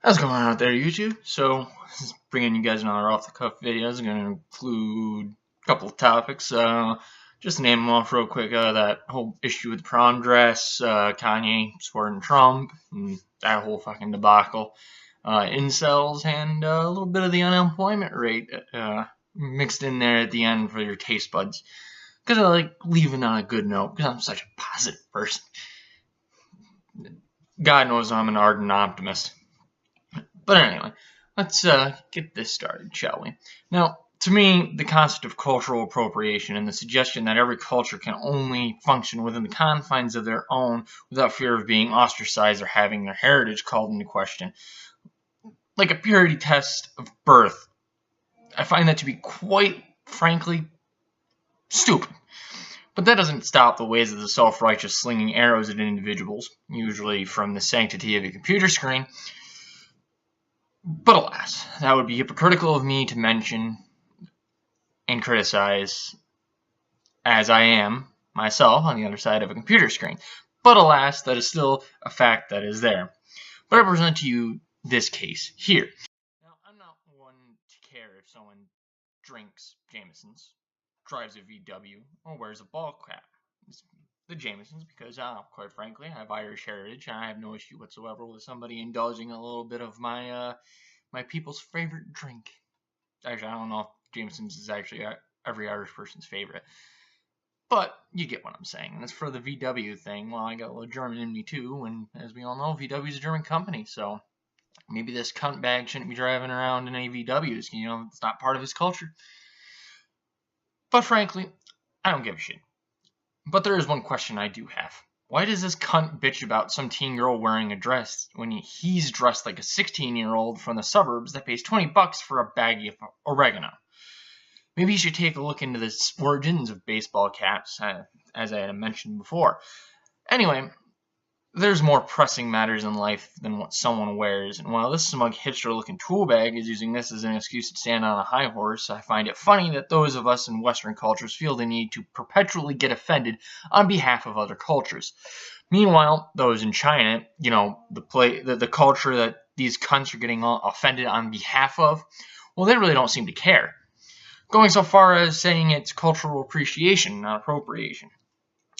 How's it going on out there, YouTube? So, bringing you guys another off-the-cuff video. It's going to include a couple of topics. Just to name them off real quick. That whole issue with the prom dress, Kanye supporting Trump, and that whole fucking debacle. Incels, and a little bit of the unemployment rate mixed in there at the end for your taste buds. Because I like leaving on a good note, because I'm such a positive person. God knows I'm an ardent optimist. But anyway, let's get this started, shall we? Now, to me, the concept of cultural appropriation and the suggestion that every culture can only function within the confines of their own without fear of being ostracized or having their heritage called into question, like a purity test of birth, I find that to be quite frankly stupid. But that doesn't stop the ways of the self-righteous slinging arrows at individuals, usually from the sanctity of a computer screen. But alas, that would be hypocritical of me to mention and criticize, as I am myself on the other side of a computer screen. But alas, that is still a fact that is there. But I present to you this case here. Now, I'm not one to care if someone drinks Jamesons, drives a VW, or wears a ball cap. It's the Jamesons, because, quite frankly, I have Irish heritage, and I have no issue whatsoever with somebody indulging a little bit of my my people's favorite drink. Actually, I don't know if Jamesons is actually every Irish person's favorite, but you get what I'm saying. And as for the VW thing, well, I got a little German in me too, and as we all know, VW is a German company, so maybe this cunt bag shouldn't be driving around in any VWs. You know, it's not part of his culture. But frankly, I don't give a shit. But there is one question I do have. Why does this cunt bitch about some teen girl wearing a dress when he's dressed like a 16-year-old from the suburbs that pays $20 for a baggie of oregano? Maybe you should take a look into the origins of baseball caps, as I had mentioned before. Anyway, there's more pressing matters in life than what someone wears, and while this smug hipster-looking tool bag is using this as an excuse to stand on a high horse, I find it funny that those of us in Western cultures feel the need to perpetually get offended on behalf of other cultures. Meanwhile, those in China, you know, the culture that these cunts are getting offended on behalf of, well, they really don't seem to care. Going so far as saying it's cultural appreciation, not appropriation,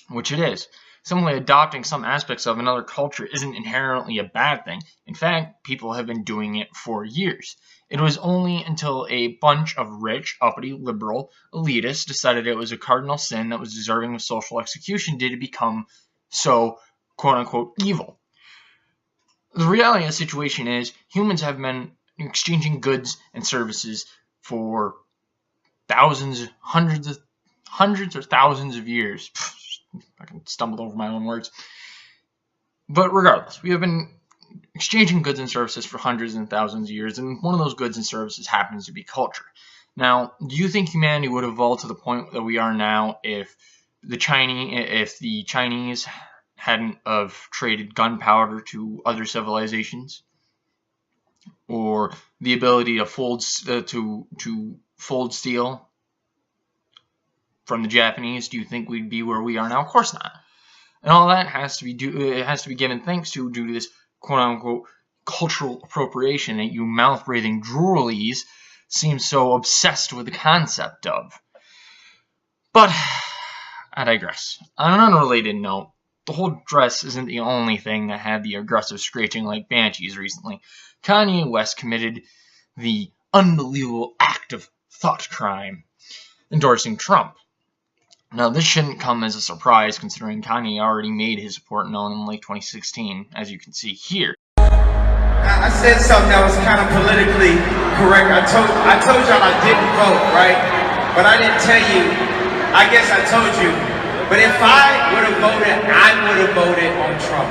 which it is. Simply adopting some aspects of another culture isn't inherently a bad thing. In fact, people have been doing it for years. It was only until a bunch of rich, uppity, liberal elitists decided it was a cardinal sin that was deserving of social execution did it become so, quote-unquote, evil. The reality of the situation is humans have been exchanging goods and services for thousands, hundreds or thousands of years. I can stumble over my own words. But regardless, we have been exchanging goods and services for hundreds and thousands of years, and one of those goods and services happens to be culture. Now, do you think humanity would evolve to the point that we are now if the Chinese hadn't have traded gunpowder to other civilizations, or the ability to fold steel from the Japanese? Do you think we'd be where we are now? Of course not. And all that has to be given thanks to due to this quote-unquote cultural appropriation that you mouth-breathing droolies seem so obsessed with the concept of. But I digress. On an unrelated note, the whole dress isn't the only thing that had the aggressive screeching like banshees recently. Kanye West committed the unbelievable act of thought crime, endorsing Trump. Now, this shouldn't come as a surprise, considering Kanye already made his support known in late 2016, as you can see here. I said something that was kind of politically correct. I told y'all I didn't vote, right? But I didn't tell you. I guess I told you. But if I would have voted, I would have voted on Trump.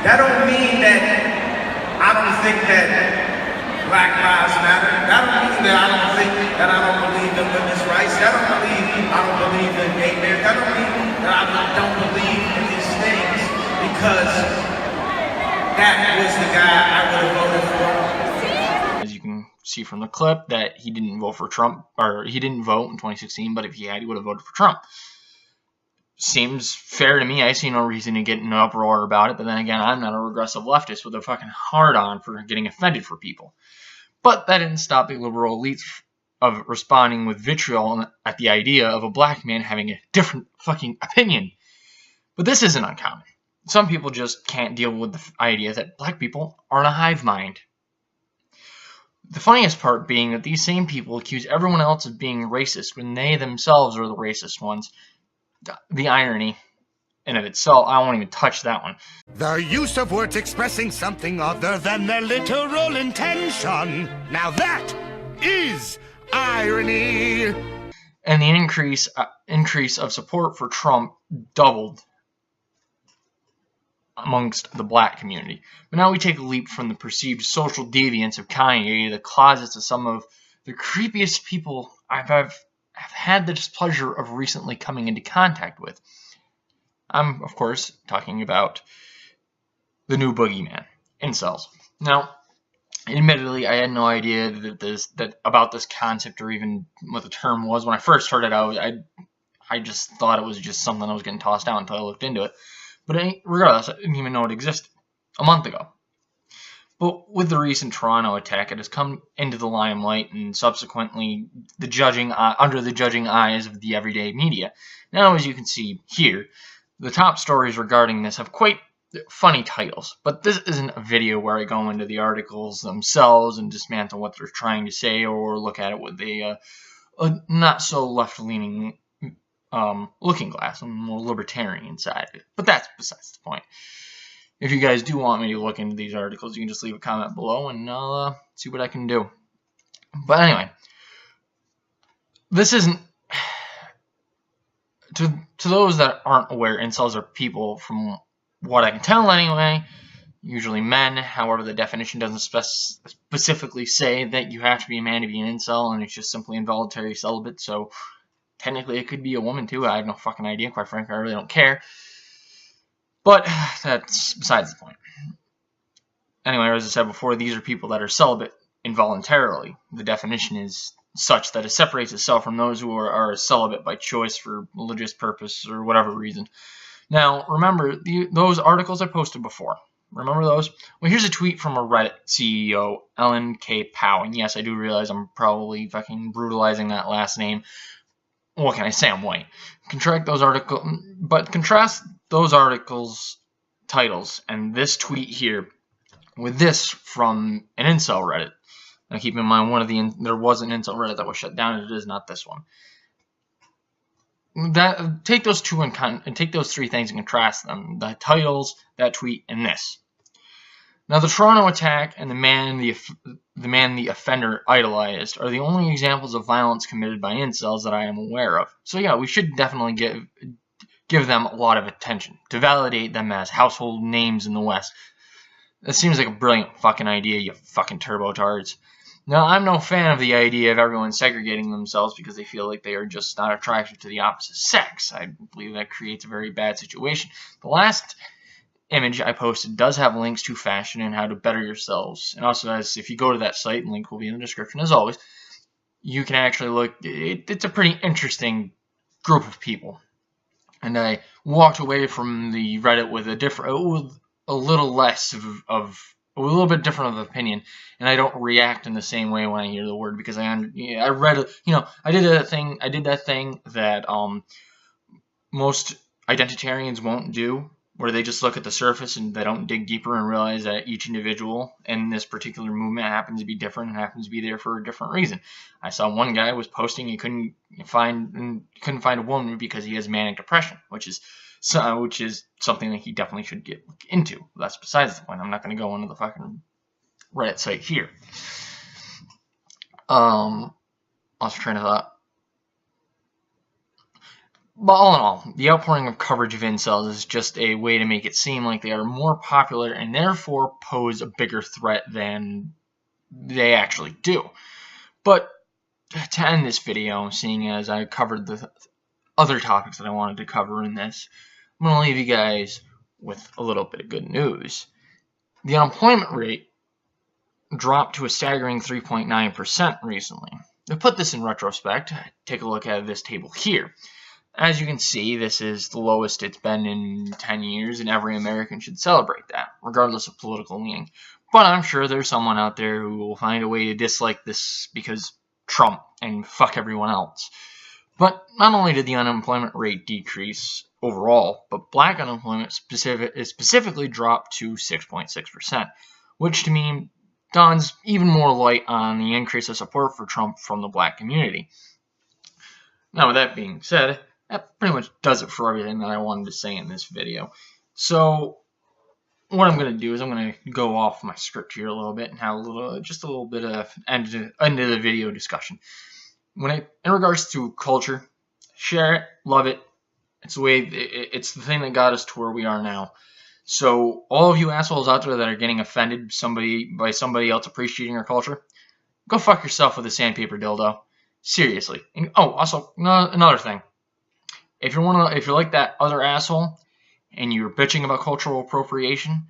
That don't mean that I don't think that Black Lives Matter. That don't mean that I don't think that I don't believe in women's rights. That don't mean I don't believe in gay marriage. That don't mean that I don't believe in these things because that was the guy I would have voted for. As you can see from the clip that he didn't vote for Trump, or he didn't vote in 2016, but if he had, he would have voted for Trump. Seems fair to me. I see no reason to get in an uproar about it, but then again, I'm not a regressive leftist with a fucking hard-on for getting offended for people. But that didn't stop the liberal elites of responding with vitriol at the idea of a black man having a different fucking opinion. But this isn't uncommon. Some people just can't deal with the idea that black people aren't a hive mind. The funniest part being that these same people accuse everyone else of being racist when they themselves are the racist ones. The irony in of itself, I won't even touch that one. The use of words expressing something other than their literal intention. Now that is irony. And the increase of support for Trump doubled amongst the black community. But now we take a leap from the perceived social deviance of Kanye to the closets of some of the creepiest people I've had the displeasure of recently coming into contact with. I'm, of course, talking about the new Boogeyman, incels. Now, admittedly, I had no idea about this concept or even what the term was. When I first started out, I just thought it was just something I was getting tossed out until I looked into it. But regardless, I didn't even know it existed a month ago. But with the recent Toronto attack, it has come into the limelight and subsequently under the judging eyes of the everyday media. Now, as you can see here, the top stories regarding this have quite funny titles. But this isn't a video where I go into the articles themselves and dismantle what they're trying to say or look at it with a not so left-leaning looking glass, a more libertarian side of it. But that's besides the point. If you guys do want me to look into these articles, you can just leave a comment below and I'll see what I can do. But anyway, this isn't... To those that aren't aware, incels are people, from what I can tell anyway, usually men. However, the definition doesn't specifically say that you have to be a man to be an incel, and it's just simply involuntary celibate, so technically it could be a woman too. I have no fucking idea, quite frankly. I really don't care. But that's besides the point. Anyway, as I said before, these are people that are celibate involuntarily. The definition is such that it separates itself from those who are celibate by choice for religious purpose or whatever reason. Now, remember, those articles I posted before. Remember those? Well, here's a tweet from a Reddit CEO, Ellen K. Powell. And yes, I do realize I'm probably fucking brutalizing that last name. What can I say? I'm white. Contrast those articles' titles and this tweet here with this from an incel Reddit. Now keep in mind, there was an incel Reddit that was shut down, and it is not this one. Take those two and take those three things and contrast them: the titles, that tweet, and this. Now, the Toronto attack and the man the offender idolized are the only examples of violence committed by incels that I am aware of. So yeah, we should definitely give them a lot of attention to validate them as household names in the West. That seems like a brilliant fucking idea, you fucking turbo-tards. Now, I'm no fan of the idea of everyone segregating themselves because they feel like they are just not attracted to the opposite sex. I believe that creates a very bad situation. The last image I posted does have links to fashion and how to better yourselves. And also, if you go to that site, link will be in the description as always, you can actually look. It's a pretty interesting group of people. And I walked away from the Reddit with a little bit different of opinion, and I don't react in the same way when I hear the word, because I did that thing that most identitarians won't do, where they just look at the surface and they don't dig deeper and realize that each individual in this particular movement happens to be different and happens to be there for a different reason. I saw one guy was posting he couldn't find a woman because he has manic depression, which is something that he definitely should look into. That's besides the point. I'm not going to go into the fucking Reddit site here. Also trying to thought. But all in all, the outpouring of coverage of incels is just a way to make it seem like they are more popular and therefore pose a bigger threat than they actually do. But to end this video, seeing as I covered the other topics that I wanted to cover in this, I'm going to leave you guys with a little bit of good news. The unemployment rate dropped to a staggering 3.9% recently. To put this in retrospect, take a look at this table here. As you can see, this is the lowest it's been in 10 years, and every American should celebrate that, regardless of political leaning. But I'm sure there's someone out there who will find a way to dislike this because Trump and fuck everyone else. But not only did the unemployment rate decrease overall, but black unemployment specifically dropped to 6.6%, which to me dawns even more light on the increase of support for Trump from the black community. Now, with that being said, that pretty much does it for everything that I wanted to say in this video. So, what I'm going to do is I'm going to go off my script here a little bit and have just a little bit of end of the video discussion. In regards to culture, share it, love it. It's the thing that got us to where we are now. So all of you assholes out there that are getting offended by somebody else appreciating our culture, go fuck yourself with a sandpaper dildo. Seriously. And, also another thing. If you're like that other asshole and you're bitching about cultural appropriation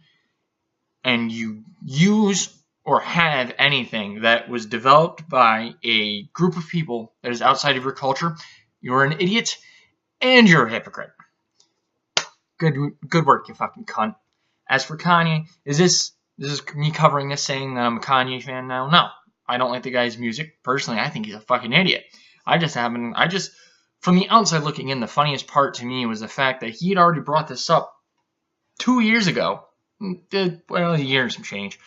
and you use or have anything that was developed by a group of people that is outside of your culture, you're an idiot and you're a hypocrite. Good work, you fucking cunt. As for Kanye, is this me covering this saying that I'm a Kanye fan now? No. I don't like the guy's music. Personally, I think he's a fucking idiot. From the outside looking in, the funniest part to me was the fact that he had already brought this up 2 years ago. Well, a year and some change.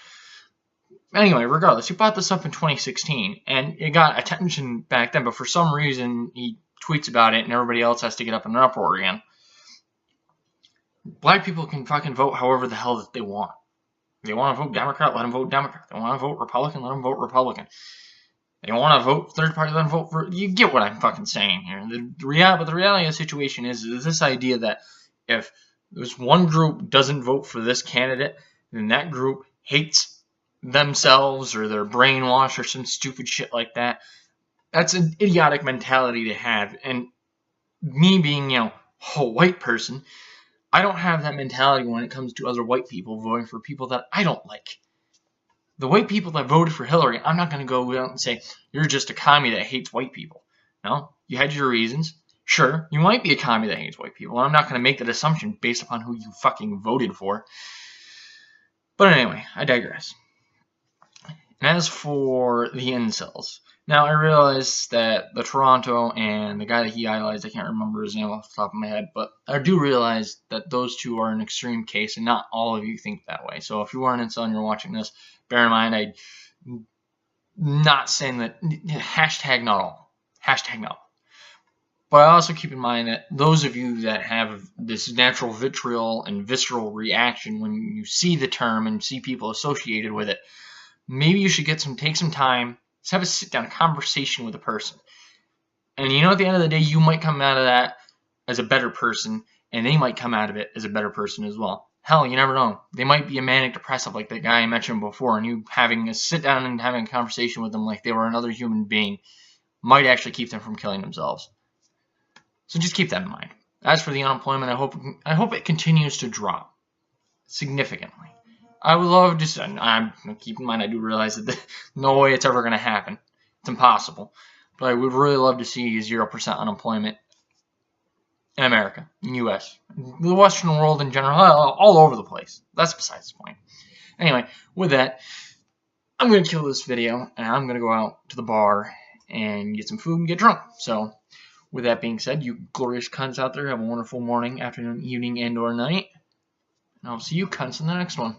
Anyway, regardless, he brought this up in 2016, and it got attention back then, but for some reason, he tweets about it, and everybody else has to get up in an uproar again. Black people can fucking vote however the hell that they want. If they want to vote Democrat, let them vote Democrat. If they want to vote Republican, let them vote Republican. If they want to vote third party, let them vote for... You get what I'm fucking saying here. But the reality of the situation is this idea that if this one group doesn't vote for this candidate, then that group hates themselves or they're brainwashed or some stupid shit like that. That's an idiotic mentality to have. And me being, a white person, I don't have that mentality when it comes to other white people voting for people that I don't like. The white people that voted for Hillary, I'm not going to go out and say, you're just a commie that hates white people. No, you had your reasons. Sure, you might be a commie that hates white people. I'm not going to make that assumption based upon who you fucking voted for. But anyway, I digress. And as for the incels, now I realize that the Toronto and the guy that he idolized, I can't remember his name off the top of my head, but I do realize that those two are an extreme case, and not all of you think that way. So if you are an incel and you're watching this, bear in mind, I'm not saying that, hashtag not all. Hashtag not all. But I also keep in mind that those of you that have this natural vitriol and visceral reaction when you see the term and see people associated with it, maybe you should take some time, just have a sit-down conversation with a person. And at the end of the day, you might come out of that as a better person, and they might come out of it as a better person as well. Hell, you never know. They might be a manic depressive like that guy I mentioned before, and you having a sit-down and having a conversation with them like they were another human being might actually keep them from killing themselves. So just keep that in mind. As for the unemployment, I hope it continues to drop significantly. I would love to. Keep in mind, I do realize that no way it's ever going to happen. It's impossible. But I would really love to see 0% unemployment in America, in the U.S., the Western world in general, all over the place. That's besides the point. Anyway, with that, I'm going to kill this video, and I'm going to go out to the bar and get some food and get drunk. So, with that being said, you glorious cunts out there, have a wonderful morning, afternoon, evening, and or night. And I'll see you cunts in the next one.